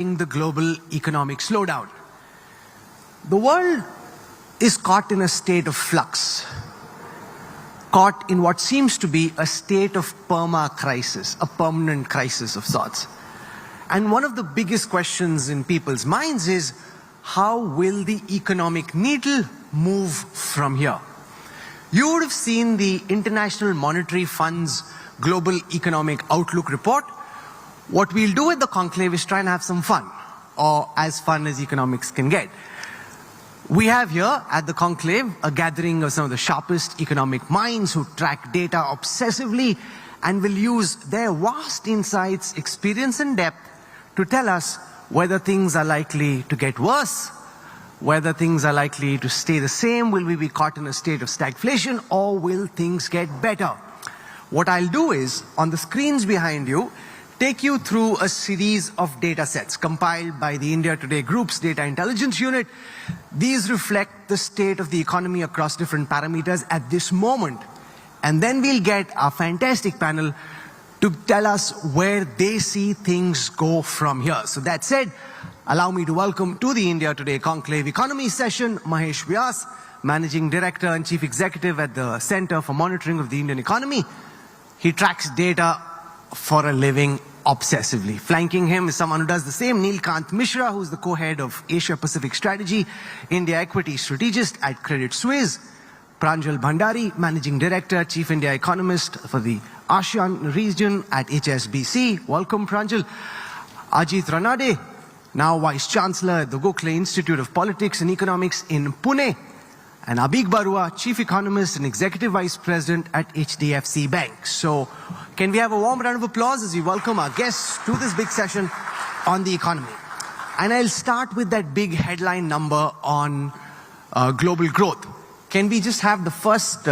the global economic slowdown. The world is caught in a state of flux, caught in what seems to be a state of perma-crisis, a permanent crisis of sorts. And one of the biggest questions in people's minds is, how will the economic needle move from here? You would have seen the International Monetary Fund's Global Economic Outlook report. What we'll do at the conclave is try and have some fun, or as fun as economics can get. We have here at the conclave a gathering of some of the sharpest economic minds who track data obsessively and will use their vast insights, experience and depth to tell us whether things are likely to get worse, whether things are likely to stay the same, will we be caught in a state of stagflation, or will things get better? What I'll do is, on the screens behind you, take you through a series of data sets compiled by the India Today Group's Data Intelligence Unit. These reflect the state of the economy across different parameters at this moment. And then we'll get our fantastic panel to tell us where they see things go from here. So that said, allow me to welcome to the India Today Conclave Economy session, Mahesh Vyas, Managing Director and Chief Executive at the Center for Monitoring of the Indian Economy. He tracks data for a living obsessively. Flanking him is someone who does the same, Neelkant Mishra, who's the co-head of Asia Pacific Strategy, India Equity Strategist at Credit Suisse. Pranjal Bhandari, Managing Director, Chief India Economist for the ASEAN region at HSBC. Welcome, Pranjal. Ajit Ranade, now Vice Chancellor at the Gokhale Institute of Politics and Economics in Pune. And Abhig Barua, Chief Economist and Executive Vice President at HDFC Bank. So, can we have a warm round of applause as we welcome our guests to this big session on the economy? And I'll start with that big headline number on global growth. Can we just have the first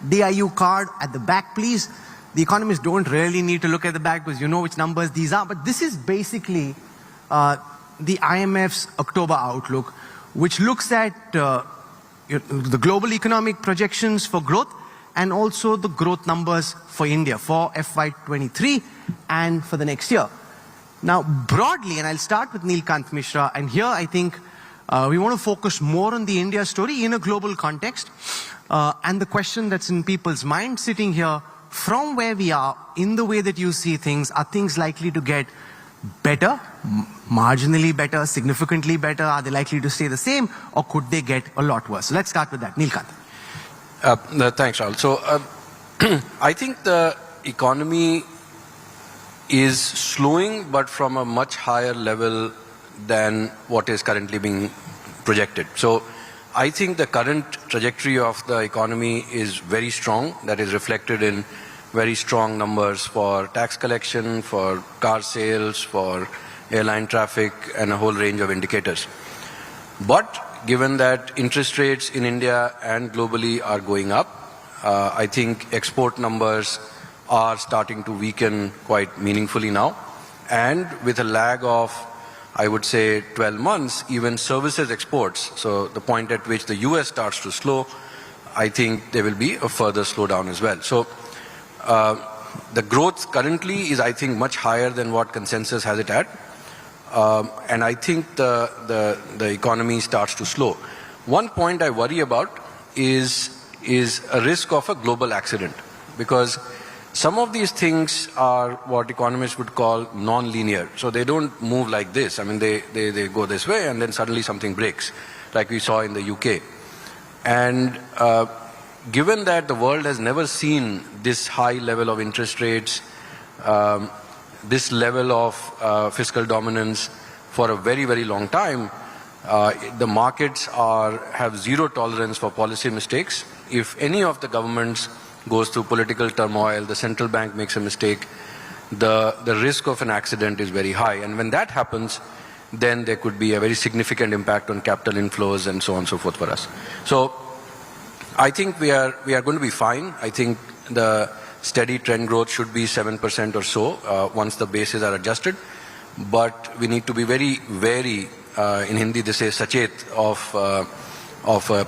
DIU card at the back, please? The economists don't really need to look at the back because you know which numbers these are. But this is basically the IMF's October outlook, which looks at the global economic projections for growth and also the growth numbers for India for FY23 and for the next year. Now, broadly, and I'll start with Neelkant Mishra, and here I think we want to focus more on the India story in a global context. And the question that's in people's minds sitting here, from where we are, in the way that you see things, are things likely to get better, marginally better, significantly better? Are they likely to stay the same, or could they get a lot worse? So let's start with that. Neelkant. Thanks, Rahul. So I think the economy is slowing, but from a much higher level than what is currently being projected. So I think the current trajectory of the economy is very strong. That is reflected in very strong numbers for tax collection, for car sales, for airline traffic, and a whole range of indicators. But given that interest rates in India and globally are going up, I think export numbers are starting to weaken quite meaningfully now. And with a lag of, I would say, 12 months, even services exports, so the point at which the US starts to slow, I think there will be a further slowdown as well. So the growth currently is, I think, much higher than what consensus has it at. And I think the economy starts to slow. One point I worry about is a risk of a global accident, because some of these things are what economists would call non-linear. So they don't move like this. I mean, they go this way and then suddenly something breaks, like we saw in the UK. And given that the world has never seen this high level of interest rates, this level of fiscal dominance for a very, very long time, the markets have zero tolerance for policy mistakes. If any of the governments goes through political turmoil, the central bank makes a mistake, the risk of an accident is very high. And when that happens, then there could be a very significant impact on capital inflows and so on and so forth for us. So I think we are going to be fine. I think the steady trend growth should be 7% or so once the bases are adjusted. But we need to be very wary, in Hindi they say sachet, of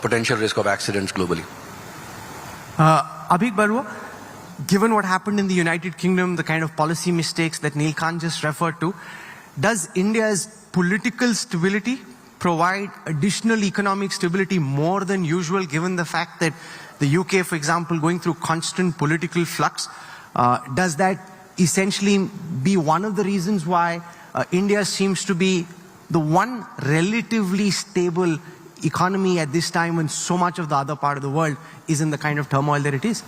potential risk of accidents globally. Abhig Barua, given what happened in the United Kingdom, the kind of policy mistakes that Neelkant just referred to, does India's political stability provide additional economic stability more than usual, given the fact that the UK, for example, going through constant political flux? Does that essentially be one of the reasons why India seems to be the one relatively stable economy at this time when so much of the other part of the world is in the kind of turmoil that it is?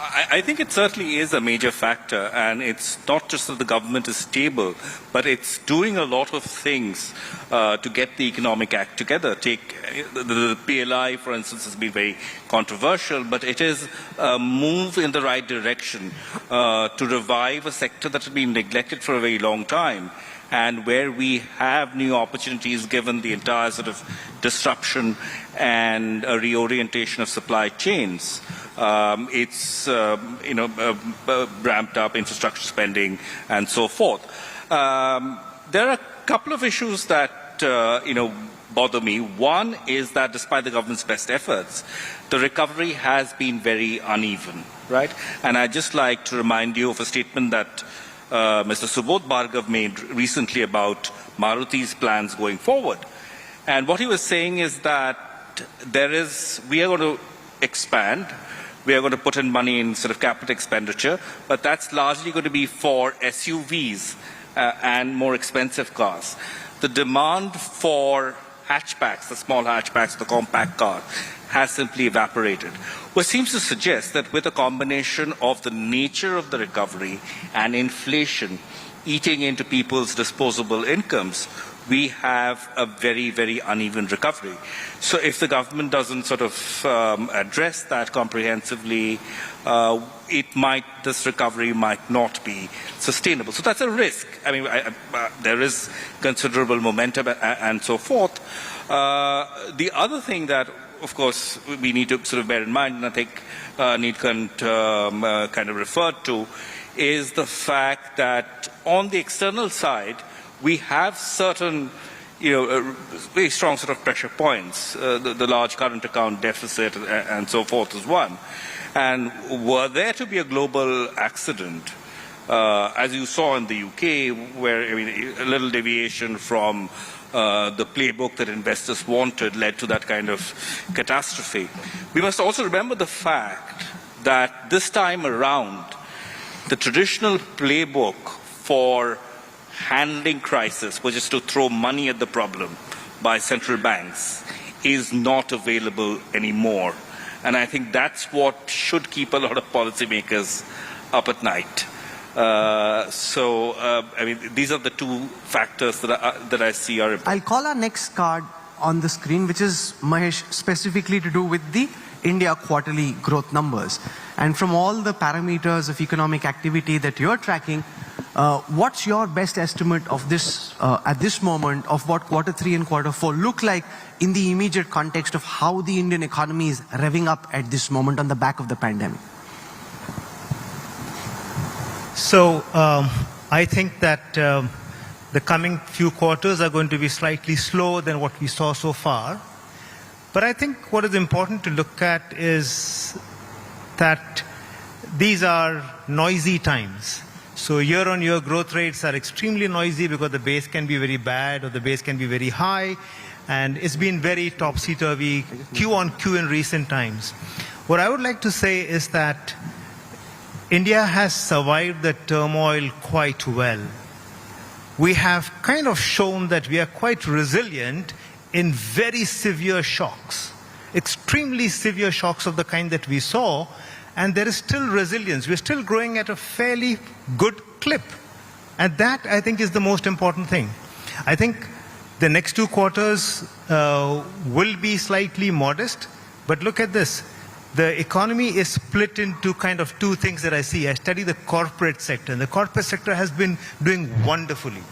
I think it certainly is a major factor, and it's not just that the government is stable, but it's doing a lot of things to get the economic act together. Take the PLI, for instance, has been very controversial, but it is a move in the right direction to revive a sector that had been neglected for a very long time, and where we have new opportunities given the entire sort of disruption and a reorientation of supply chains. It's ramped up infrastructure spending and so forth. There are a couple of issues that bother me. One is that despite the government's best efforts, the recovery has been very uneven, right? And I'd just like to remind you of a statement that Mr. Subodh Bhargav made recently about Maruti's plans going forward. And what he was saying is that we are going to expand. We are going to put in money in sort of capital expenditure, but that's largely going to be for SUVs and more expensive cars. The demand for hatchbacks, the small hatchbacks, the compact car, has simply evaporated. What seems to suggest that with a combination of the nature of the recovery and inflation eating into people's disposable incomes, we have a very, very uneven recovery. So if the government doesn't sort of address that comprehensively, this recovery might not be sustainable. So that's a risk. I mean, there is considerable momentum and so forth. The other thing that, of course, we need to sort of bear in mind, and I think Neelkant kind of referred to, is the fact that on the external side, we have certain, very strong sort of pressure points. The large current account deficit and so forth is one. And were there to be a global accident, as you saw in the UK, where a little deviation from the playbook that investors wanted led to that kind of catastrophe, we must also remember the fact that this time around, the traditional playbook for handling crisis, which is to throw money at the problem by central banks, is not available anymore. And I think that's what should keep a lot of policymakers up at night. These are the two factors that I see are important. I'll call our next card on the screen, which is, Mahesh, specifically to do with the India quarterly growth numbers. And from all the parameters of economic activity that you're tracking, what's your best estimate of this, at this moment, of what Q3 and Q4 look like in the immediate context of how the Indian economy is revving up at this moment on the back of the pandemic? So I think that the coming few quarters are going to be slightly slower than what we saw so far. But I think what is important to look at is that these are noisy times. So year-on-year growth rates are extremely noisy because the base can be very bad or the base can be very high. And it's been very topsy-turvy, Q-on-Q in recent times. What I would like to say is that India has survived the turmoil quite well. We have kind of shown that we are quite resilient in very severe shocks, extremely severe shocks of the kind that we saw, and there is still resilience. We're still growing at a fairly good clip. And that, I think, is the most important thing. I think the next 2 quarters will be slightly modest, but look at this. The economy is split into kind of 2 things that I see. I study the corporate sector, and the corporate sector has been doing wonderfully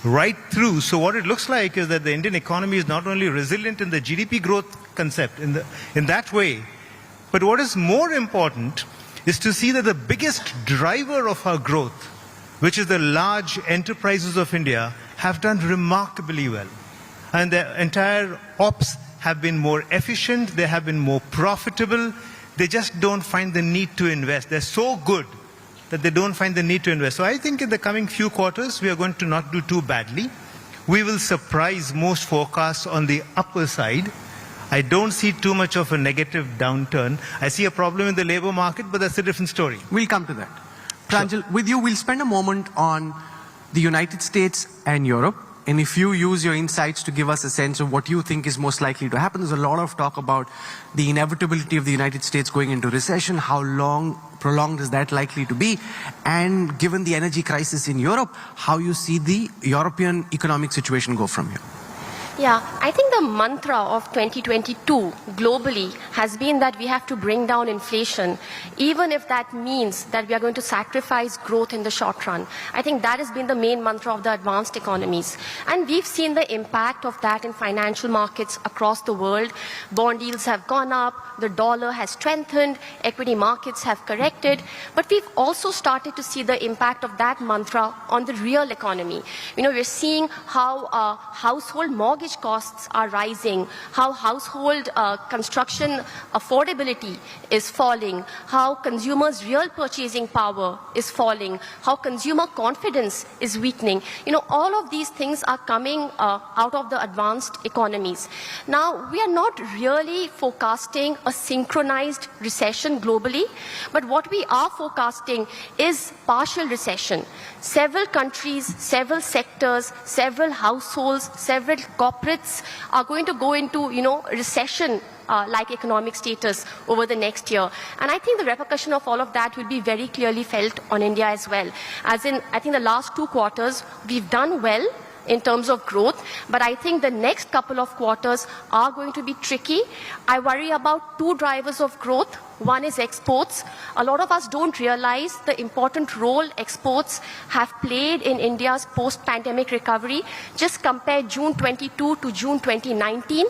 right through. So what it looks like is that the Indian economy is not only resilient in the GDP growth concept in that way, but what is more important is to see that the biggest driver of our growth, which is the large enterprises of India, have done remarkably well. And the entire ops have been more efficient, they have been more profitable, they just don't find the need to invest. They're so good that they don't find the need to invest. So I think in the coming few quarters, we are going to not do too badly. We will surprise most forecasts on the upper side. I don't see too much of a negative downturn. I see a problem in the labor market, but that's a different story. We'll come to that. Pranjal, with you, we'll spend a moment on the United States and Europe. And if you use your insights to give us a sense of what you think is most likely to happen, there's a lot of talk about the inevitability of the United States going into recession, how long, prolonged is that likely to be, and given the energy crisis in Europe, how you see the European economic situation go from here. Yeah, I think the mantra of 2022 globally has been that we have to bring down inflation, even if that means that we are going to sacrifice growth in the short run. I think that has been the main mantra of the advanced economies. And we've seen the impact of that in financial markets across the world. Bond yields have gone up, the dollar has strengthened, equity markets have corrected, but we've also started to see the impact of that mantra on the real economy. You know, we're seeing how household mortgage costs are rising, how household construction affordability is falling, how consumers' real purchasing power is falling, how consumer confidence is weakening. You know, all of these things are coming out of the advanced economies. Now, we are not really forecasting a synchronized recession globally, but what we are forecasting is partial recession. Several countries, several sectors, several households, several corporates are going to go into, recession like economic status over the next year. And I think the repercussion of all of that will be very clearly felt on India as well. As in, I think the last 2 quarters, we've done well in terms of growth, but I think the next couple of quarters are going to be tricky. I worry about 2 drivers of growth. One is exports. A lot of us don't realize the important role exports have played in India's post-pandemic recovery. Just compare June 22 to June 2019.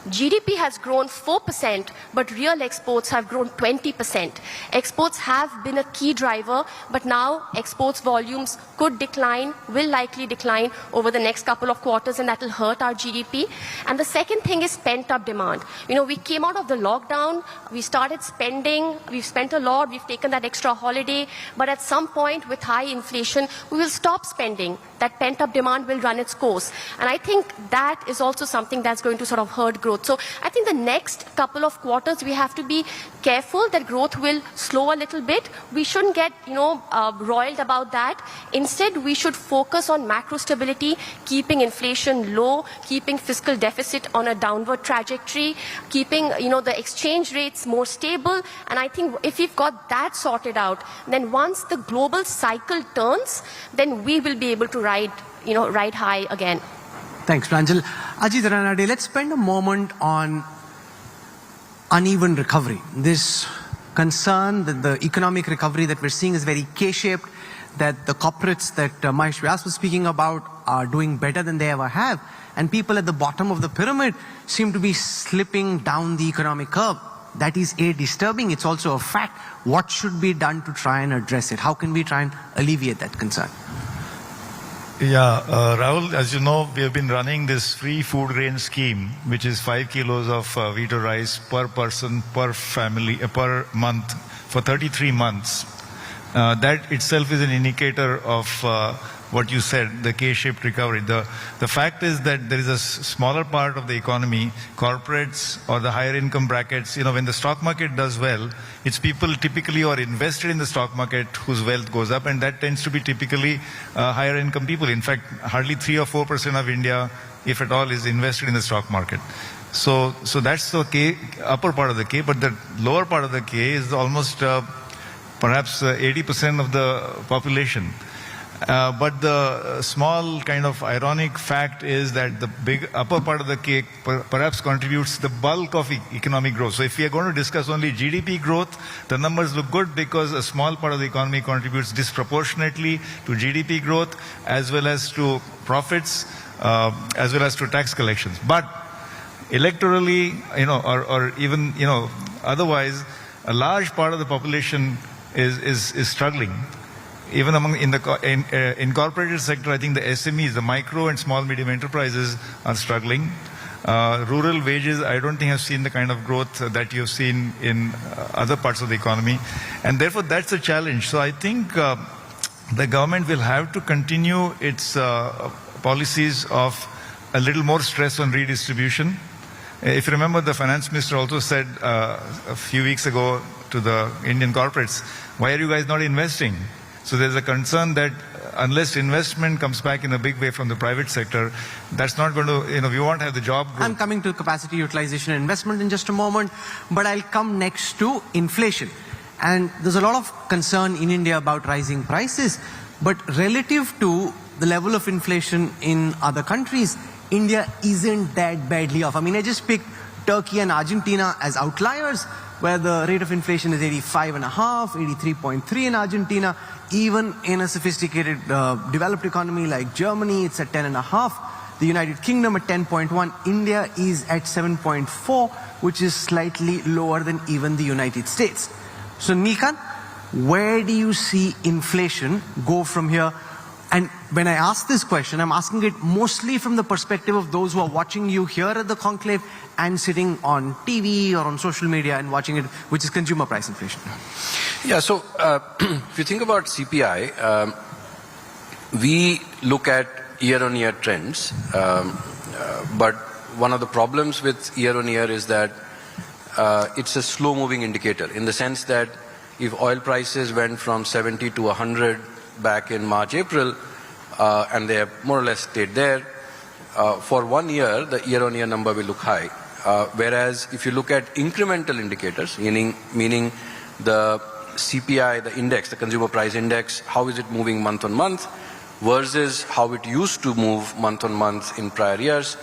GDP has grown 4%, but real exports have grown 20%. Exports have been a key driver, but now exports volumes could decline, will likely decline over the next couple of quarters, and that will hurt our GDP. And the second thing is pent-up demand. You know, we came out of the lockdown, we started spending, we've spent a lot, we've taken that extra holiday, but at some point with high inflation, we will stop spending. That pent-up demand will run its course. And I think that is also something that's going to sort of hurt growth. So I think the next couple of quarters, we have to be careful that growth will slow a little bit. We shouldn't get, roiled about that. Instead, we should focus on macro stability, keeping inflation low, keeping fiscal deficit on a downward trajectory, keeping, the exchange rates more stable. And I think if we've got that sorted out, then once the global cycle turns, then we will be able to ride high again. Thanks, Pranjal. Ajit Ranade, let's spend a moment on uneven recovery. This concern that the economic recovery that we're seeing is very K-shaped, that the corporates that Mahesh Vyas was speaking about are doing better than they ever have, and people at the bottom of the pyramid seem to be slipping down the economic curve. That is disturbing. It's also a fact. What should be done to try and address it? How can we try and alleviate that concern? Yeah, Rahul, as you know, we have been running this free food grain scheme, which is 5 kilos of wheat or rice per person, per family, per month for 33 months. That itself is an indicator of what you said, the K-shaped recovery. The fact is that there is a smaller part of the economy, corporates or the higher income brackets, when the stock market does well, it's people typically who are invested in the stock market whose wealth goes up, and that tends to be typically higher income people. In fact, hardly 3 or 4% of India, if at all, is invested in the stock market. So that's the K, upper part of the K, but the lower part of the K is almost perhaps 80% of the population. But the small kind of ironic fact is that the big upper part of the cake perhaps contributes the bulk of economic growth. So if we are going to discuss only GDP growth, the numbers look good because a small part of the economy contributes disproportionately to GDP growth as well as to profits, as well as to tax collections. But electorally, or even, otherwise, a large part of the population is struggling. Even among in the incorporated sector, I think the SMEs, the micro and small medium enterprises, are struggling. Rural wages, I don't think have seen the kind of growth that you've seen in other parts of the economy. And therefore, that's a challenge. So I think the government will have to continue its policies of a little more stress on redistribution. If you remember, the finance minister also said a few weeks ago to the Indian corporates, why are you guys not investing? So there's a concern that unless investment comes back in a big way from the private sector, that's not going to, we won't have the job growth. I'm coming to capacity utilization and investment in just a moment, but I'll come next to inflation. And there's a lot of concern in India about rising prices, but relative to the level of inflation in other countries, India isn't that badly off. I mean, I just picked Turkey and Argentina as outliers, where the rate of inflation is 85.5, 83.3 in Argentina. Even in a sophisticated developed economy like Germany, it's at 10.5. The United Kingdom at 10.1. India is at 7.4, which is slightly lower than even the United States. So Nikan, where do you see inflation go from here? And when I ask this question, I'm asking it mostly from the perspective of those who are watching you here at the conclave and sitting on TV or on social media and watching it, which is consumer price inflation. Yeah, so if you think about CPI, we look at year-on-year trends, but one of the problems with year-on-year is that it's a slow-moving indicator in the sense that if oil prices went from 70 to 100 back in March, April, and they have more or less stayed there, for 1 year, the year-on-year number will look high. Whereas if you look at incremental indicators, meaning the CPI, the index, the consumer price index, how is it moving month on month versus how it used to move month on month in prior years,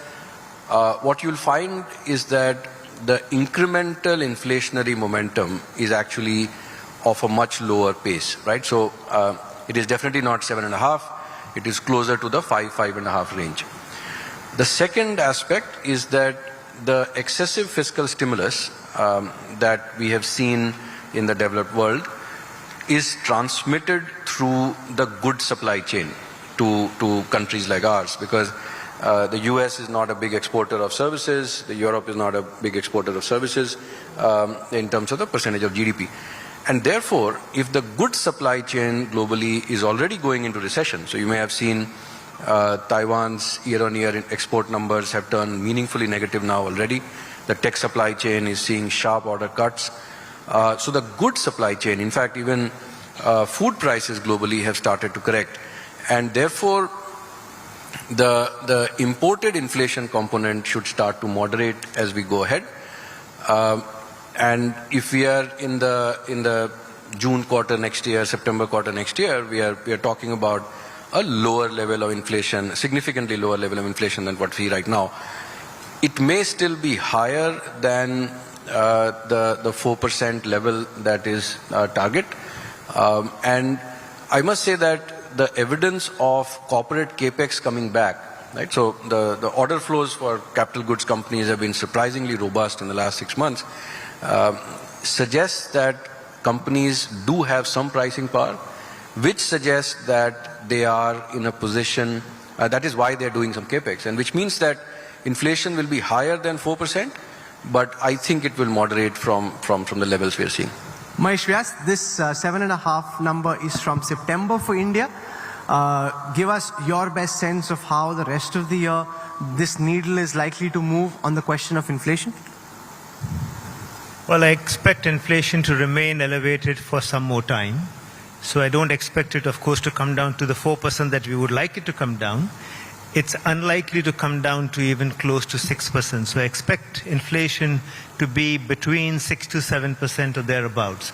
what you'll find is that the incremental inflationary momentum is actually of a much lower pace, right? So it is definitely not 7.5, it is closer to the 5.5 range. The second aspect is that the excessive fiscal stimulus that we have seen in the developed world is transmitted through the goods supply chain to countries like ours, because the US is not a big exporter of services, Europe is not a big exporter of services in terms of the percentage of GDP. And therefore, if the goods supply chain globally is already going into recession, so you may have seen Taiwan's year-on-year export numbers have turned meaningfully negative now already. The tech supply chain is seeing sharp order cuts. So the goods supply chain, in fact, even food prices globally have started to correct. And therefore, the imported inflation component should start to moderate as we go ahead. And if we are in the June quarter next year, September quarter next year, we are talking about a lower level of inflation, significantly lower level of inflation than what we see right now. It may still be higher than the 4% level that is target. And I must say that the evidence of corporate capex coming back, right? So the order flows for capital goods companies have been surprisingly robust in the last 6 months. Suggests that companies do have some pricing power, which suggests that they are in a position, that is why they're doing some capex, and which means that inflation will be higher than 4%, but I think it will moderate from the levels we are seeing. Mahesh Vyas, this 7.5 number is from September for India. Give us your best sense of how the rest of the year this needle is likely to move on the question of inflation. Well, I expect inflation to remain elevated for some more time. So I don't expect it, of course, to come down to the 4% that we would like it to come down. It's unlikely to come down to even close to 6%. So I expect inflation to be between 6 to 7% or thereabouts.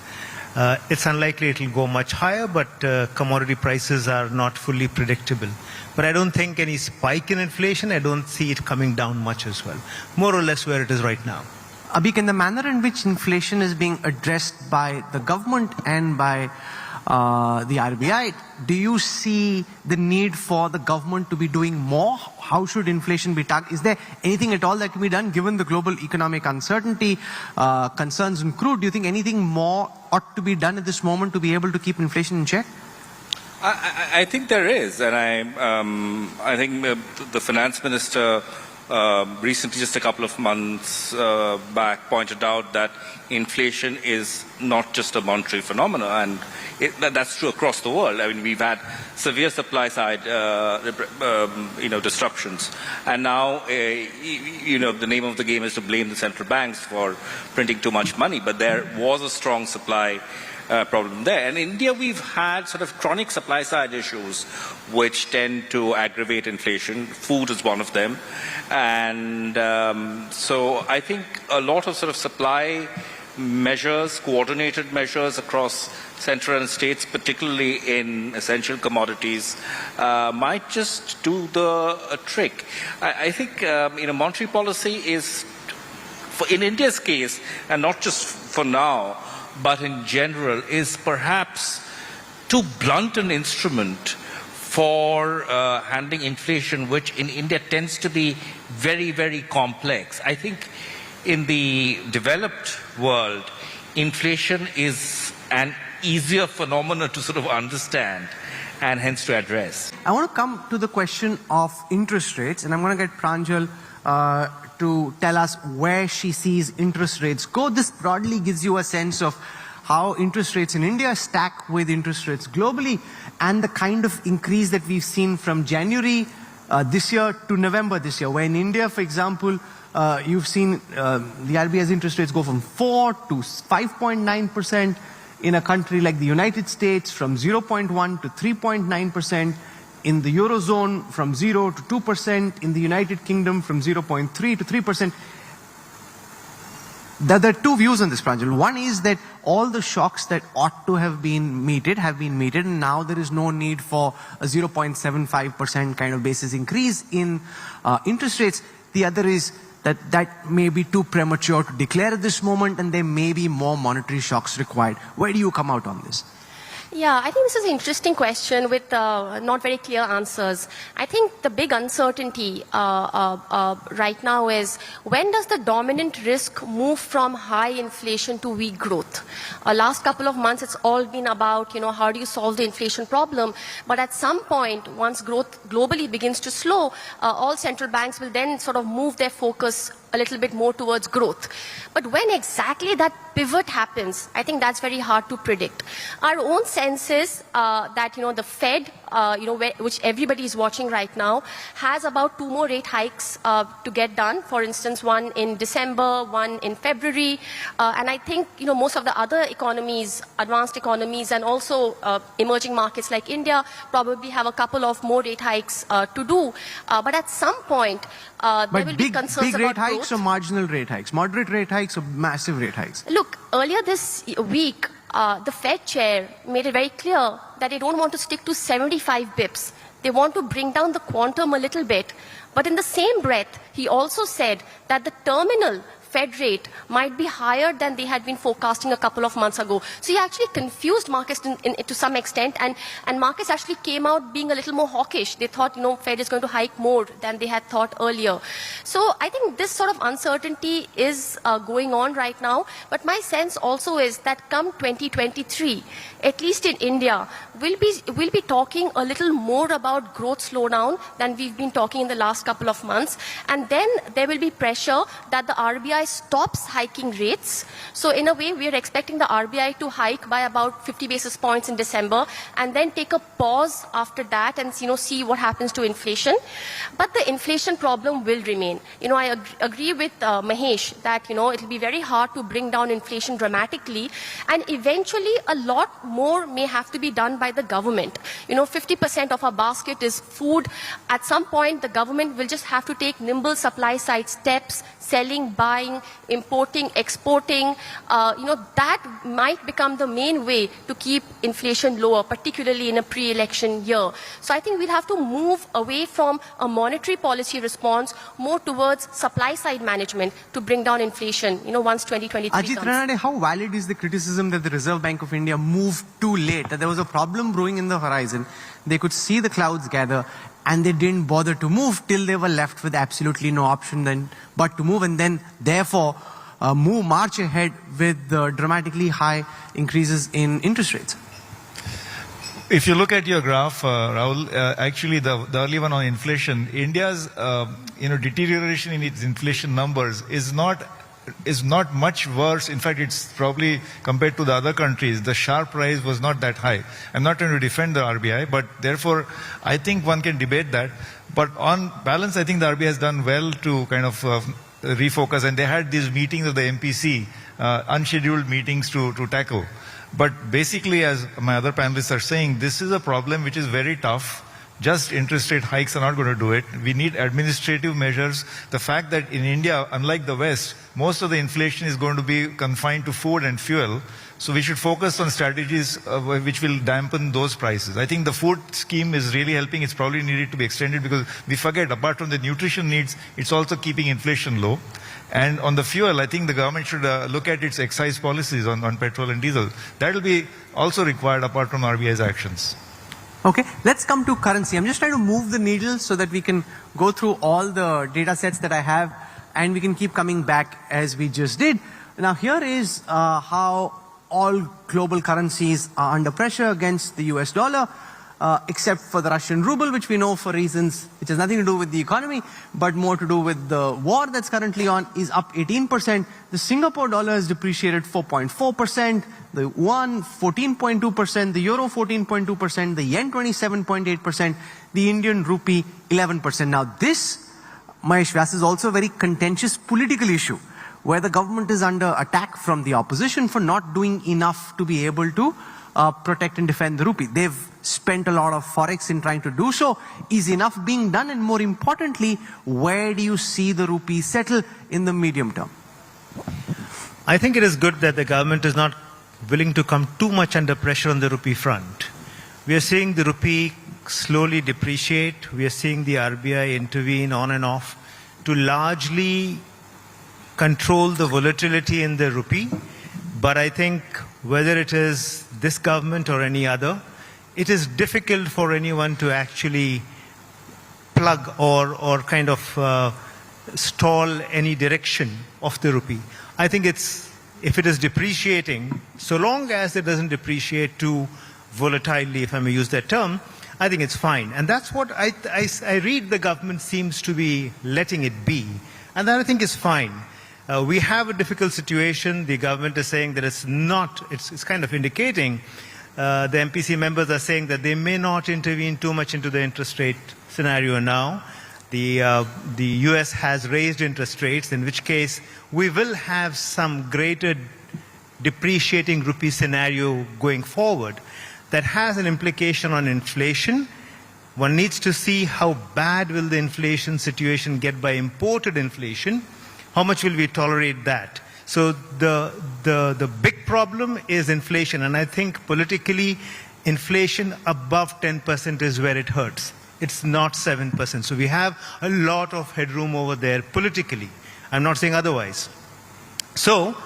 It's unlikely it will go much higher, but commodity prices are not fully predictable. But I don't think any spike in inflation, I don't see it coming down much as well. More or less where it is right now. Abhik, in the manner in which inflation is being addressed by the government and by the RBI, do you see the need for the government to be doing more? How should inflation be targeted? Is there anything at all that can be done given the global economic uncertainty, concerns in crude? Do you think anything more ought to be done at this moment to be able to keep inflation in check? I think there is, and I think the finance minister recently, just a couple of months back, pointed out that inflation is not just a monetary phenomenon, and that's true across the world. I mean, we've had severe supply side, disruptions, and now, the name of the game is to blame the central banks for printing too much money. But there was a strong supply problem there. And in India, we've had sort of chronic supply side issues which tend to aggravate inflation. Food is one of them. And so I think a lot of sort of supply measures, coordinated measures across central and states, particularly in essential commodities, might just do the trick. I think monetary policy is, in India's case, and not just for now, but in general, is perhaps too blunt an instrument for handling inflation, which in India tends to be very, very complex. I think in the developed world, inflation is an easier phenomenon to sort of understand and hence to address. I want to come to the question of interest rates, and I'm going to get Pranjal to tell us where she sees interest rates go. This broadly gives you a sense of how interest rates in India stack with interest rates globally, and the kind of increase that we've seen from January this year to November this year, where in India, for example, you've seen the RBI's interest rates go from 4 to 5.9%, in a country like the United States from 0.1 to 3.9%, in the Eurozone from 0 to 2%, in the United Kingdom from 0.3 to 3%. There are two views on this, Pranjal. One is that all the shocks that ought to have been meted, and now there is no need for a 0.75% kind of basis increase in interest rates. The other is that may be too premature to declare at this moment, and there may be more monetary shocks required. Where do you come out on this? Yeah, I think this is an interesting question with not very clear answers. I think the big uncertainty right now is, when does the dominant risk move from high inflation to weak growth? Last couple of months, it's all been about, how do you solve the inflation problem? But at some point, once growth globally begins to slow, all central banks will then sort of move their focus a little bit more towards growth. But when exactly that pivot happens, I think that's very hard to predict. Our own sense is that, the Fed, which everybody is watching right now, has about 2 more rate hikes to get done. For instance, one in December, one in February. And I think, most of the other economies, advanced economies, and also emerging markets like India probably have a couple of more rate hikes to do. But at some point, there will be concerns big about rate hikes growth. or marginal rate hikes? Moderate rate hikes or massive rate hikes? Look, earlier this week, the Fed chair made it very clear that they don't want to stick to 75 bips. They want to bring down the quantum a little bit. But in the same breath, he also said that the terminal Fed rate might be higher than they had been forecasting a couple of months ago. So he actually confused markets to some extent, and markets actually came out being a little more hawkish. They thought, Fed is going to hike more than they had thought earlier. So I think this sort of uncertainty is going on right now. But my sense also is that come 2023, at least in India, we'll be talking a little more about growth slowdown than we've been talking in the last couple of months. And then there will be pressure that the RBI stops hiking rates. So in a way, we are expecting the RBI to hike by about 50 basis points in December, and then take a pause after that and see what happens to inflation. But the inflation problem will remain. I agree with Mahesh that it will be very hard to bring down inflation dramatically, and eventually a lot more may have to be done by the government. 50% of our basket is food. At some point, the government will just have to take nimble supply side steps, selling, buying, importing, exporting. That might become the main way to keep inflation lower, particularly in a pre-election year. So I think we'll have to move away from a monetary policy response more towards supply side management to bring down inflation, once 2023 Ajit comes. Ranade, how valid is the criticism that the Reserve Bank of India moved too late, that there was a problem brewing in the horizon, they could see the clouds gather, and they didn't bother to move till they were left with absolutely no option but to move, and then therefore march ahead with dramatically high increases in interest rates? If you look at your graph, Rahul, actually the early one on inflation, India's deterioration in its inflation numbers is not much worse. In fact, it's probably compared to the other countries, the sharp rise was not that high. I'm not trying to defend the RBI, but therefore I think one can debate that. But on balance, I think the RBI has done well to kind of refocus, and they had these meetings of the MPC, unscheduled meetings to tackle. But basically, as my other panelists are saying, this is a problem which is very tough. Just interest rate hikes are not going to do it. We need administrative measures. The fact that in India, unlike the West, most of the inflation is going to be confined to food and fuel. So we should focus on strategies which will dampen those prices. I think the food scheme is really helping. It's probably needed to be extended because we forget, apart from the nutrition needs, it's also keeping inflation low. And on the fuel, I think the government should look at its excise policies on petrol and diesel. That will be also required apart from RBI's actions. Okay, let's come to currency. I'm just trying to move the needle so that we can go through all the data sets that I have and we can keep coming back as we just did. Now here is how all global currencies are under pressure against the US dollar. Except for the Russian ruble, which we know for reasons which has nothing to do with the economy, but more to do with the war that's currently on, is up 18%. The Singapore dollar has depreciated 4.4%, the yuan 14.2%, the euro 14.2%, the yen 27.8%, the Indian rupee 11%. Now this, Mahesh Vyas, is also a very contentious political issue, where the government is under attack from the opposition for not doing enough to be able to protect and defend the rupee. They've spent a lot of forex in trying to do so. Is enough being done? And more importantly, where do you see the rupee settle in the medium term? I think it is good that the government is not willing to come too much under pressure on the rupee front. We are seeing the rupee slowly depreciate. We are seeing the RBI intervene on and off to largely control the volatility in the rupee. But I think whether it is this government or any other, it is difficult for anyone to actually plug or kind of stall any direction of the rupee. I think if it is depreciating, so long as it doesn't depreciate too volatilely, if I may use that term, I think it's fine. And that's what I read the government seems to be letting it be. And that I think is fine. We have a difficult situation. The government is saying that it's kind of indicating, the MPC members are saying that they may not intervene too much into the interest rate scenario now. The US has raised interest rates, in which case we will have some greater depreciating rupee scenario going forward. That has an implication on inflation. One needs to see how bad will the inflation situation get by imported inflation. How much will we tolerate that? So the big problem is inflation, and I think politically inflation above 10% is where it hurts. It's not 7%. So we have a lot of headroom over there politically. I'm not saying otherwise. So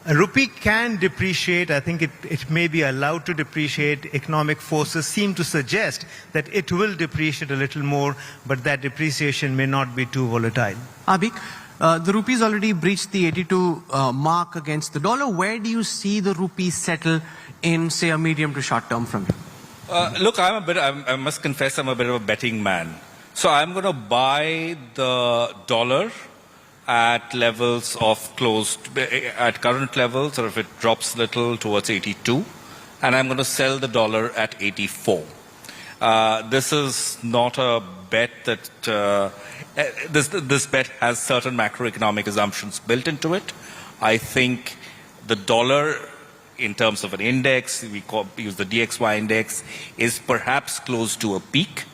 a rupee can depreciate. I think it may be allowed to depreciate. Economic forces seem to suggest that it will depreciate a little more, but that depreciation may not be too volatile. Abhi, the rupee's already breached the 82 mark against the dollar. Where do you see the rupee settle in, say, a medium to short term from here? Look, I must confess I'm a bit of a betting man. So I'm going to buy the dollar at levels of at current levels, or if it drops a little towards 82. And I'm going to sell the dollar at 84. This is not a bet that... This bet has certain macroeconomic assumptions built into it. I think the dollar, in terms of an index, use the DXY index, is perhaps close to a peak.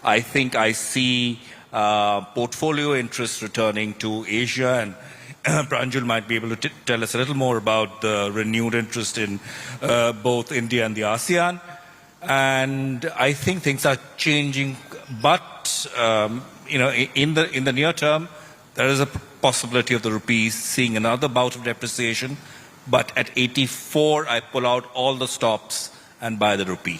I think I see portfolio interest returning to Asia, and Pranjul might be able to tell us a little more about the renewed interest in both India and the ASEAN. And I think things are changing, but in the near term, there is a possibility of the rupee seeing another bout of depreciation. But at 84, I pull out all the stops and buy the rupee.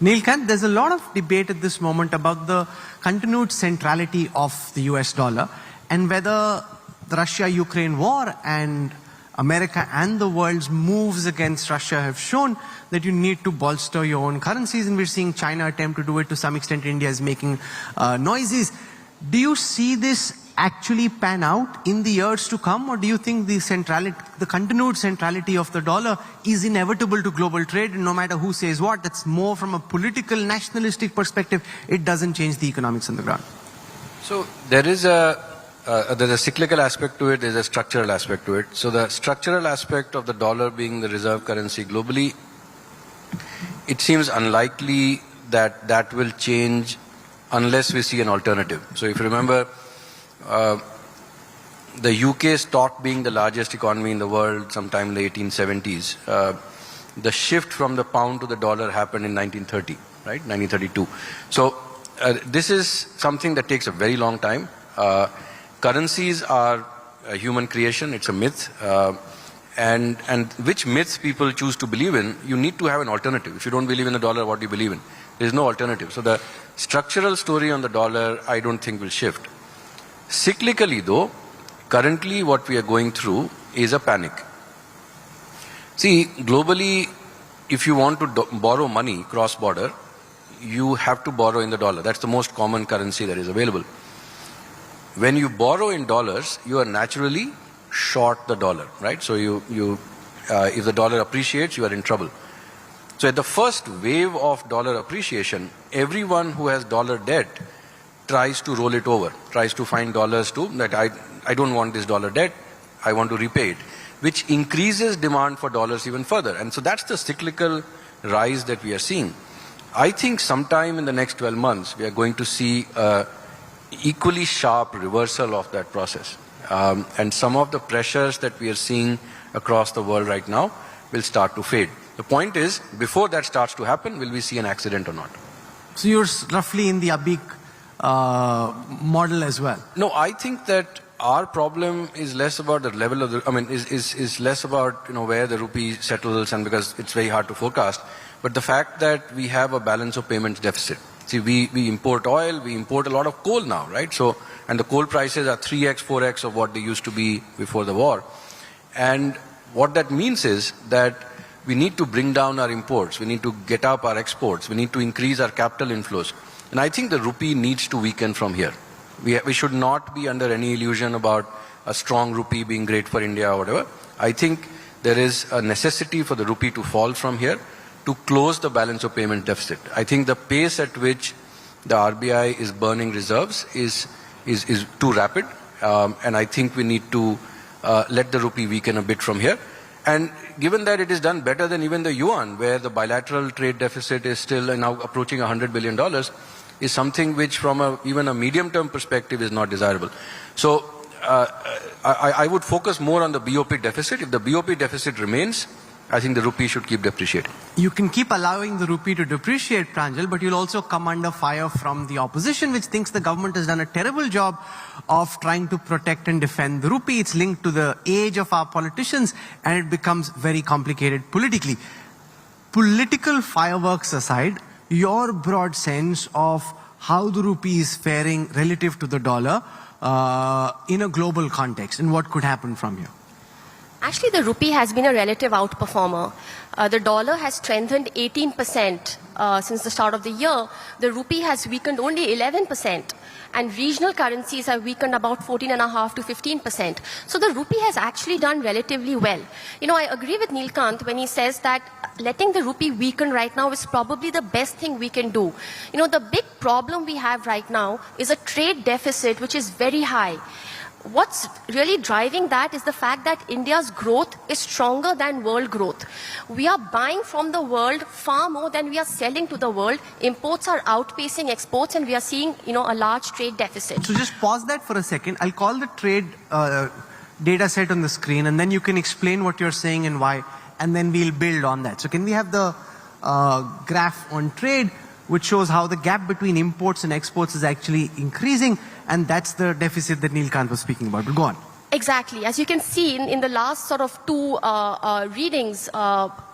Neelkant, there's a lot of debate at this moment about the continued centrality of the US dollar and whether the Russia-Ukraine war and America and the world's moves against Russia have shown that you need to bolster your own currencies, and we're seeing China attempt to do it to some extent. India is making noises. Do you see this actually pan out in the years to come, or do you think the continued centrality of the dollar is inevitable to global trade, and no matter who says what, that's more from a political, nationalistic perspective, it doesn't change the economics on the ground? So there's a cyclical aspect to it, there's a structural aspect to it. So the structural aspect of the dollar being the reserve currency globally, it seems unlikely that that will change unless we see an alternative. So if you remember, the UK stopped being the largest economy in the world sometime in the 1870s. The shift from the pound to the dollar happened in 1930, right? 1932. So this is something that takes a very long time. Currencies are a human creation, it's a myth. And which myths people choose to believe in, you need to have an alternative. If you don't believe in the dollar, what do you believe in? There is no alternative. So the structural story on the dollar, I don't think will shift. Cyclically though, currently what we are going through is a panic. See, globally, if you want to borrow money cross-border, you have to borrow in the dollar. That's the most common currency that is available. When you borrow in dollars, you are naturally short the dollar, right? So if the dollar appreciates, you are in trouble. So at the first wave of dollar appreciation, everyone who has dollar debt tries to roll it over, tries to find dollars that I don't want this dollar debt, I want to repay it, which increases demand for dollars even further. And so that's the cyclical rise that we are seeing. I think sometime in the next 12 months, we are going to see an equally sharp reversal of that process. And some of the pressures that we are seeing across the world right now will start to fade. The point is, before that starts to happen, will we see an accident or not? So you're roughly in the Abik model as well? No, I think that our problem is less about the level of the, is less about, where the rupee settles, and because it's very hard to forecast, but the fact that we have a balance of payments deficit. See, we import oil, we import a lot of coal now, right? So, and the coal prices are 3x, 4x of what they used to be before the war. And what that means is that we need to bring down our imports, we need to get up our exports, we need to increase our capital inflows. And I think the rupee needs to weaken from here. We should not be under any illusion about a strong rupee being great for India or whatever. I think there is a necessity for the rupee to fall from here to close the balance of payment deficit. I think the pace at which the RBI is burning reserves is too rapid, and I think we need to let the rupee weaken a bit from here. And given that it is done better than even the yuan, where the bilateral trade deficit is still now approaching $100 billion, is something which from even a medium-term perspective is not desirable. So I would focus more on the BOP deficit. If the BOP deficit remains, I think the rupee should keep depreciating. You can keep allowing the rupee to depreciate, Pranjal, but you'll also come under fire from the opposition, which thinks the government has done a terrible job of trying to protect and defend the rupee. It's linked to the age of our politicians, and it becomes very complicated politically. Political fireworks aside, your broad sense of how the rupee is faring relative to the dollar in a global context, and what could happen from here? Actually, the rupee has been a relative outperformer. The dollar has strengthened 18% since the start of the year. The rupee has weakened only 11%. And regional currencies have weakened about 14.5% to 15%. So the rupee has actually done relatively well. I agree with Neelkant when he says that letting the rupee weaken right now is probably the best thing we can do. The big problem we have right now is a trade deficit which is very high. What's really driving that is the fact that India's growth is stronger than world growth. We are buying from the world far more than we are selling to the world. Imports are outpacing exports, and we are seeing, a large trade deficit. So just pause that for a second. I'll call the trade data set on the screen, and then you can explain what you're saying and why, and then we'll build on that. So can we have the graph on trade, which shows how the gap between imports and exports is actually increasing, and that's the deficit that Neelkant was speaking about. But go on. Exactly. As you can see in the last sort of two readings,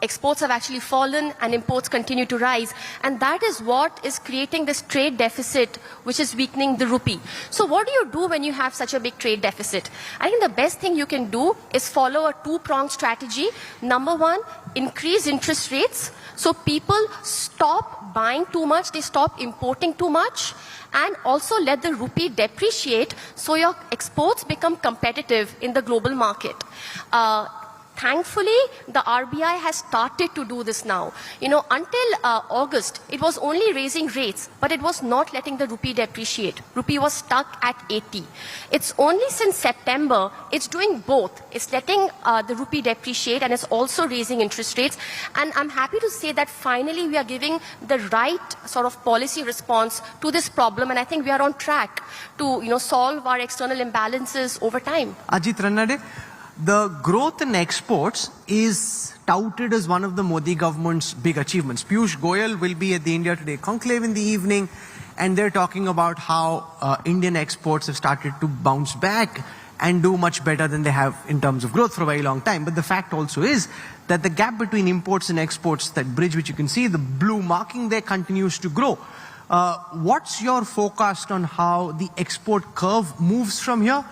exports have actually fallen and imports continue to rise. And that is what is creating this trade deficit, which is weakening the rupee. So what do you do when you have such a big trade deficit? I think the best thing you can do is follow a two-pronged strategy. Number one, increase interest rates. So people stop buying too much, they stop importing too much, and also let the rupee depreciate so your exports become competitive in the global market. Thankfully, the RBI has started to do this now. You know, until August, it was only raising rates, but it was not letting the rupee depreciate. Rupee was stuck at 80. It's only since September, it's doing both. It's letting the rupee depreciate and it's also raising interest rates. And I'm happy to say that finally we are giving the right sort of policy response to this problem. And I think we are on track to, solve our external imbalances over time. Ajit Rannade, the growth in exports is touted as one of the Modi government's big achievements. Piyush Goyal will be at the India Today conclave in the evening, and they're talking about how Indian exports have started to bounce back and do much better than they have in terms of growth for a very long time. But the fact also is that the gap between imports and exports, that bridge which you can see, the blue marking there, continues to grow. What's your forecast on how the export curve moves from here?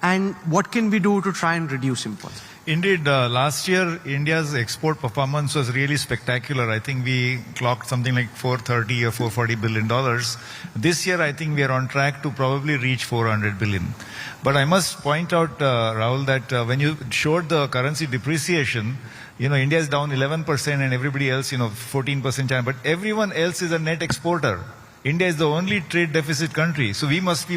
And what can we do to try and reduce imports? Indeed, last year, India's export performance was really spectacular. I think we clocked something like $430 or $440 billion. This year, I think we are on track to probably reach $400 billion. But I must point out, Rahul, that when you showed the currency depreciation, India is down 11% and everybody else, 14% China. But everyone else is a net exporter. India is the only trade deficit country, so we must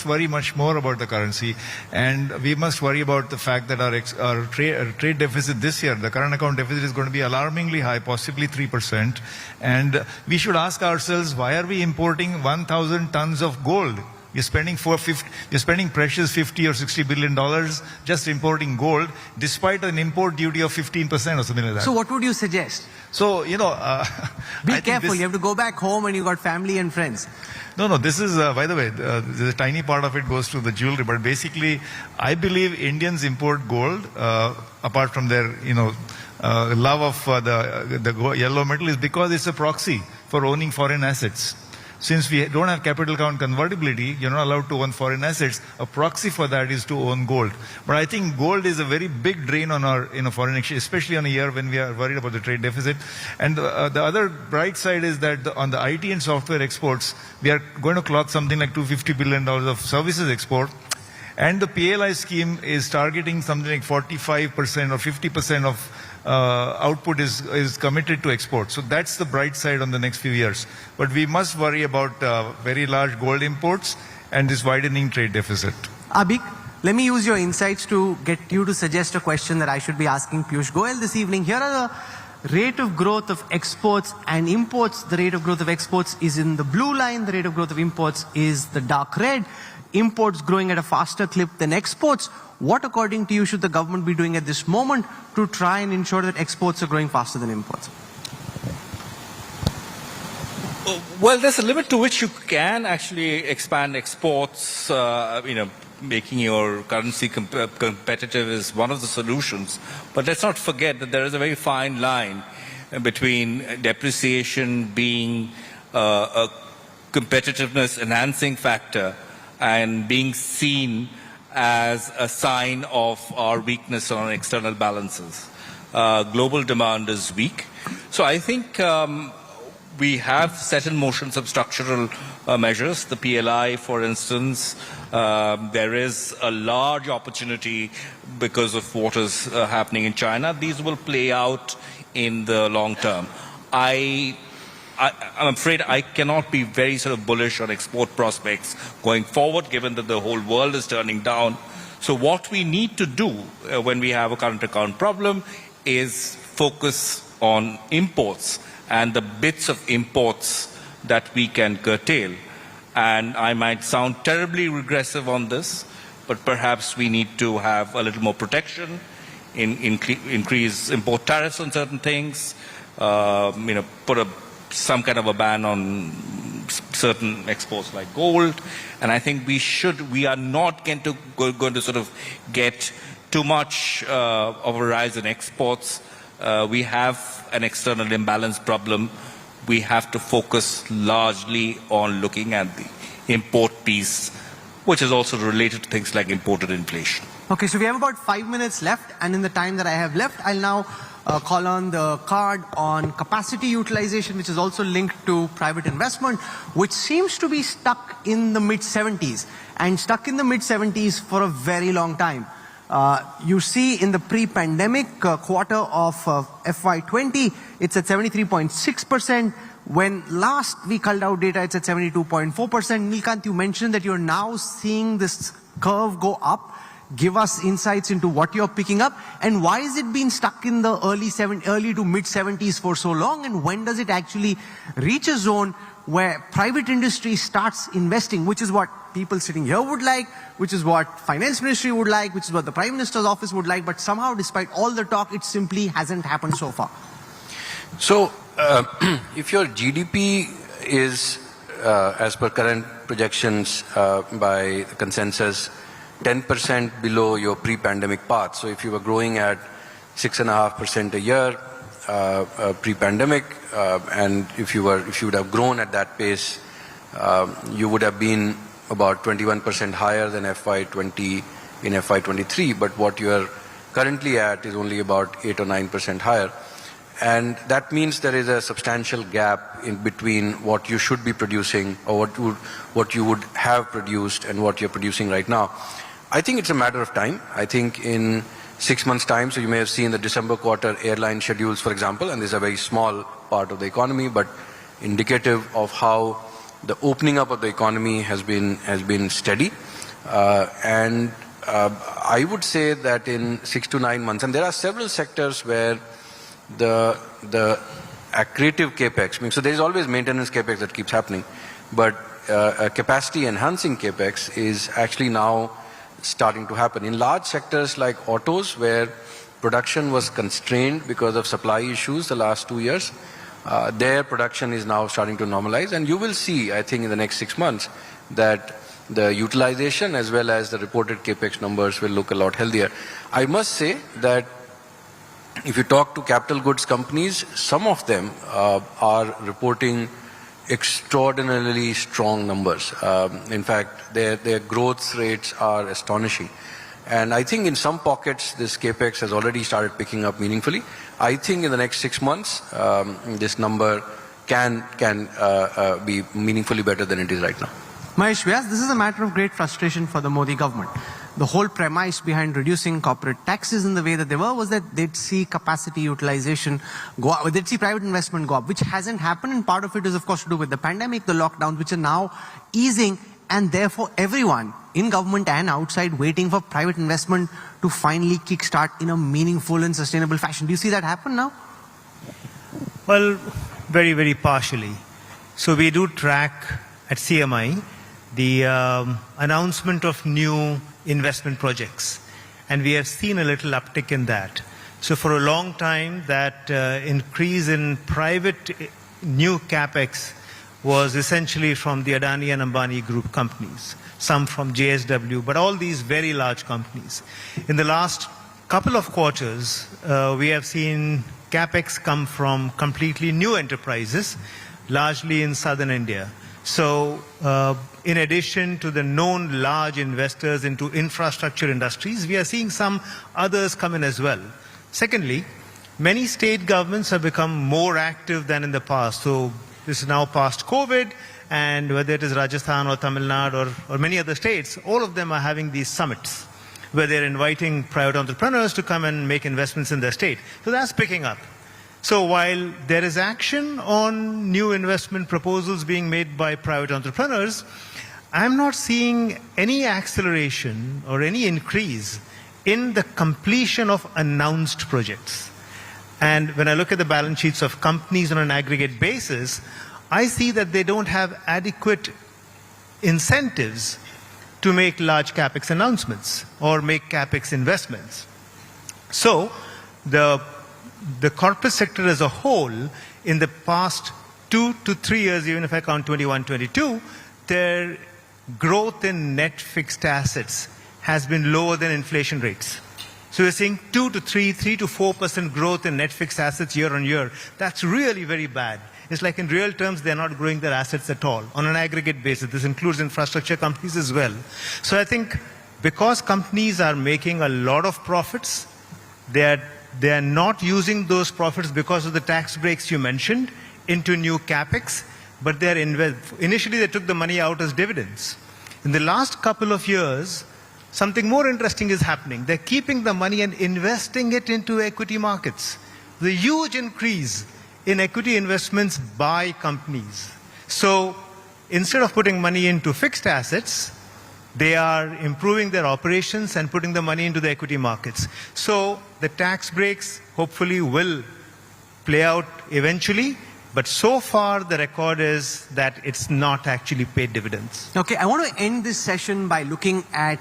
worry much more about the currency, and we must worry about the fact that our trade deficit this year, the current account deficit, is going to be alarmingly high, possibly 3%. And we should ask ourselves, why are we importing 1,000 tons of gold? We're spending precious $50 or $60 billion just importing gold, despite an import duty of 15% or something like that. So what would you suggest? So, be careful. You have to go back home and you got family and friends. No, this is, by the way, the tiny part of it goes to the jewelry, but basically, I believe Indians import gold, apart from their, love of the yellow metal, is because it's a proxy for owning foreign assets. Since we don't have capital account convertibility, you're not allowed to own foreign assets. A proxy for that is to own gold. But I think gold is a very big drain on our foreign exchange, especially on a year when we are worried about the trade deficit. And the other bright side is that on the IT and software exports, we are going to clock something like $250 billion of services export. And the PLI scheme is targeting something like 45% or 50% of output is committed to export. So that's the bright side on the next few years. But we must worry about very large gold imports and this widening trade deficit. Abik, let me use your insights to get you to suggest a question that I should be asking Piyush Goyal this evening. Here are the rate of growth of exports and imports. The rate of growth of exports is in the blue line. The rate of growth of imports is the dark red. Imports growing at a faster clip than exports. What, according to you, should the government be doing at this moment to try and ensure that exports are growing faster than imports? Well, there's a limit to which you can actually expand exports. Making your currency competitive is one of the solutions. But let's not forget that there is a very fine line between depreciation being a competitiveness enhancing factor and being seen as a sign of our weakness on external balances. Global demand is weak. So I think we have set in motion some structural measures. The PLI, for instance, there is a large opportunity because of what is happening in China. These will play out in the long term. I'm afraid I cannot be very sort of bullish on export prospects going forward, given that the whole world is turning down. So what we need to do when we have a current account problem is focus on imports and the bits of imports that we can curtail. And I might sound terribly regressive on this, but perhaps we need to have a little more protection, increase import tariffs on certain things, put some kind of a ban on certain exports like gold. And I think we are not going to sort of get too much of a rise in exports. We have an external imbalance problem. We have to focus largely on looking at the import piece, which is also related to things like imported inflation. Okay, so we have about 5 minutes left, and in the time that I have left, I'll now call on the card on capacity utilization, which is also linked to private investment, which seems to be stuck in the mid-70s, and stuck in the mid-70s for a very long time. You see in the pre-pandemic quarter of FY20, it's at 73.6%. When last we culled out data, it's at 72.4%. Nilkant, you mentioned that you're now seeing this curve go up. Give us insights into what you're picking up, and why is it been stuck in the early to mid-70s for so long, and when does it actually reach a zone where private industry starts investing, which is what people sitting here would like, which is what finance ministry would like, which is what the prime minister's office would like, but somehow despite all the talk, it simply hasn't happened so far. So if your GDP is, as per current projections by the consensus, 10% below your pre-pandemic path. So if you were growing at 6.5% a year pre-pandemic, and if you would have grown at that pace, you would have been about 21% higher than FY20 in FY23. But what you are currently at is only about 8 or 9% higher. And that means there is a substantial gap in between what you should be producing, or what you would have produced, and what you're producing right now. I think it's a matter of time. I think in 6 months' time, so you may have seen the December quarter airline schedules, for example, and this is a very small part of the economy, but indicative of how the opening up of the economy has been steady. I would say that in 6 to 9 months, and there are several sectors where the accretive capex, so there is always maintenance capex that keeps happening, but capacity enhancing capex is actually now starting to happen in large sectors like autos, where production was constrained because of supply issues the last 2 years. Their production is now starting to normalize, and you will see, I think, in the next 6 months that the utilization as well as the reported capex numbers will look a lot healthier. I must say that if you talk to capital goods companies, some of them are reporting extraordinarily strong numbers. In fact, their growth rates are astonishing. And I think in some pockets, this capex has already started picking up meaningfully. I think in the next 6 months, this number can be meaningfully better than it is right now. Mahesh Vyas, this is a matter of great frustration for the Modi government. The whole premise behind reducing corporate taxes in the way that they were was that they'd see capacity utilization go up, they'd see private investment go up, which hasn't happened, and part of it is of course to do with the pandemic, the lockdowns, which are now easing, and therefore everyone in government and outside waiting for private investment to finally kickstart in a meaningful and sustainable fashion. Do you see that happen now? Well, very, very partially. So we do track at CMI the announcement of new investment projects, and we have seen a little uptick in that. So for a long time, that increase in private new capex was essentially from the Adani and Ambani group companies, some from JSW, but all these very large companies. In the last couple of quarters, we have seen capex come from completely new enterprises, largely in southern India. So in addition to the known large investors into infrastructure industries, we are seeing some others come in as well. Secondly, many state governments have become more active than in the past. So this is now past COVID, and whether it is Rajasthan or Tamil Nadu or many other states, all of them are having these summits where they're inviting private entrepreneurs to come and make investments in their state. So that's picking up. So while there is action on new investment proposals being made by private entrepreneurs, I'm not seeing any acceleration or any increase in the completion of announced projects. And when I look at the balance sheets of companies on an aggregate basis, I see that they don't have adequate incentives to make large capex announcements or make capex investments. So the corporate sector as a whole in the past 2 to 3 years, even if I count 21, 22, their growth in net fixed assets has been lower than inflation rates. So we're seeing 2 to 3 to 4% growth in net fixed assets year on year. That's really very bad. It's like in real terms, they're not growing their assets at all on an aggregate basis. This includes infrastructure companies as well. So I think because companies are making a lot of profits, they are not using those profits because of the tax breaks you mentioned into new capex, but initially they took the money out as dividends. In the last couple of years, something more interesting is happening. They're keeping the money and investing it into equity markets. The huge increase in equity investments by companies. So instead of putting money into fixed assets, they are improving their operations and putting the money into the equity markets. So the tax breaks hopefully will play out eventually, but so far the record is that it's not actually paid dividends. Okay, I want to end this session by looking at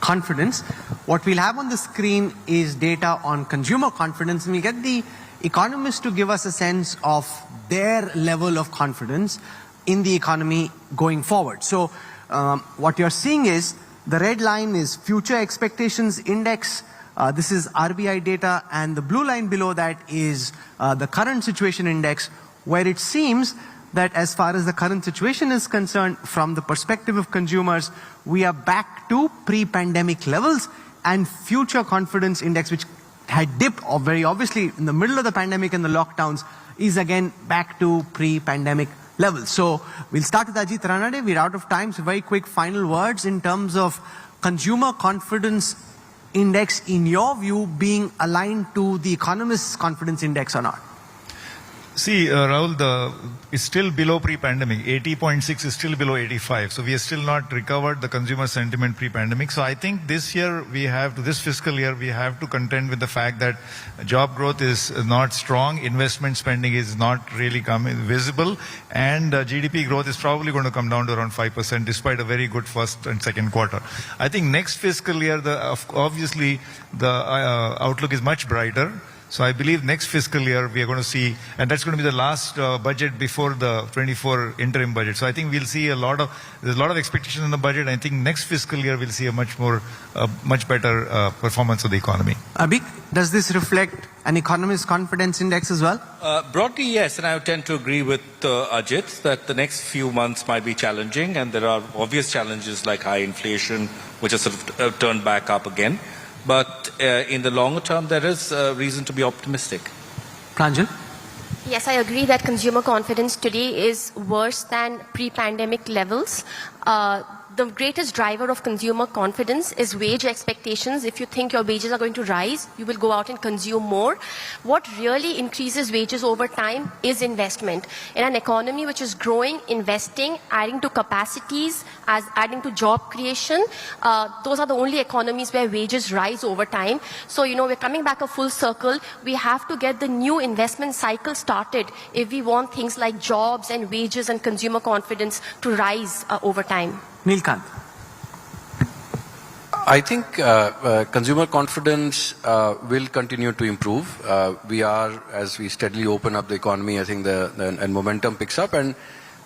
confidence. What we'll have on the screen is data on consumer confidence, and we'll get the economists to give us a sense of their level of confidence in the economy going forward. So what you're seeing is the red line is future expectations index. This is RBI data, and the blue line below that is the current situation index, where it seems that as far as the current situation is concerned, from the perspective of consumers, we are back to pre-pandemic levels, and future confidence index, which had dipped very obviously in the middle of the pandemic and the lockdowns, is again back to pre-pandemic levels. So we'll start with Ajit Ranade. We're out of time, so very quick final words in terms of consumer confidence index, in your view, being aligned to the Economists' confidence index or not? See, Rahul, it's still below pre-pandemic. 80.6 is still below 85. So we have still not recovered the consumer sentiment pre-pandemic. So I think this year this fiscal year, we have to contend with the fact that job growth is not strong, investment spending is not really visible, and GDP growth is probably going to come down to around 5% despite a very good first and second quarter. I think next fiscal year, obviously the outlook is much brighter. So I believe next fiscal year we are going to see, and that's going to be the last budget before the 24 interim budget. So I think we'll see there's a lot of expectation in the budget. I think next fiscal year we'll see a much better performance of the economy. Abhik, does this reflect an economist confidence index as well? Broadly, yes, and I would tend to agree with Ajit that the next few months might be challenging, and there are obvious challenges like high inflation, which has sort of turned back up again. But in the longer term, there is reason to be optimistic. Pranjal? Yes, I agree that consumer confidence today is worse than pre-pandemic levels. The greatest driver of consumer confidence is wage expectations. If you think your wages are going to rise, you will go out and consume more. What really increases wages over time is investment. In an economy which is growing, investing, adding to capacities, adding to job creation, those are the only economies where wages rise over time. So, we're coming back a full circle. We have to get the new investment cycle started if we want things like jobs and wages and consumer confidence to rise over time. Neelkant? I think consumer confidence will continue to improve. We are, as we steadily open up the economy, I think and momentum picks up, and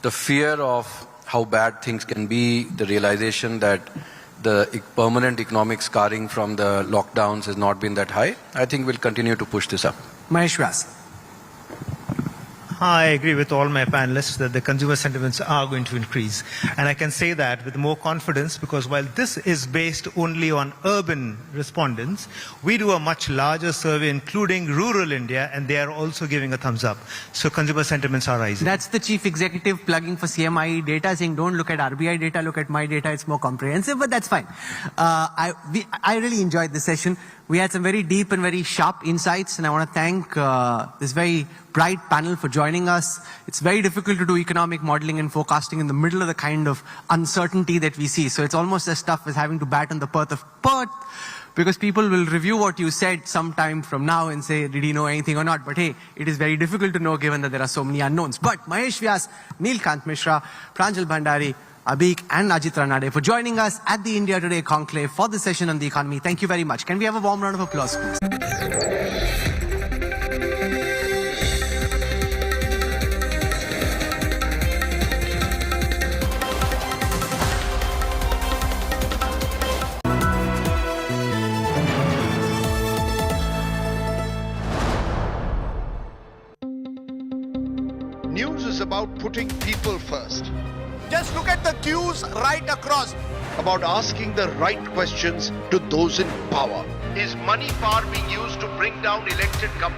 the fear of how bad things can be, the realization that the permanent economic scarring from the lockdowns has not been that high, I think will continue to push this up. Mahesh Vyas? I agree with all my panelists that the consumer sentiments are going to increase. And I can say that with more confidence because while this is based only on urban respondents, we do a much larger survey including rural India, and they are also giving a thumbs up. So consumer sentiments are rising. That's the chief executive plugging for CMI data, saying don't look at RBI data, look at my data, it's more comprehensive, but that's fine. I really enjoyed this session. We had some very deep and very sharp insights, and I want to thank this very bright panel for joining us. It's very difficult to do economic modeling and forecasting in the middle of the kind of uncertainty that we see. So it's almost as tough as having to bat on the Perth of Perth, because people will review what you said sometime from now and say, did he know anything or not? But hey, it is very difficult to know given that there are so many unknowns. But Mahesh Vyas, Neelkant Mishra, Pranjal Bhandari, Abhik and Ajit Ranade for joining us at the India Today Conclave for this session on the economy. Thank you very much. Can we have a warm round of applause, please? about putting people first, Just look at the queues right across. about asking the right questions to those in power. Is money power being used to bring down elected government?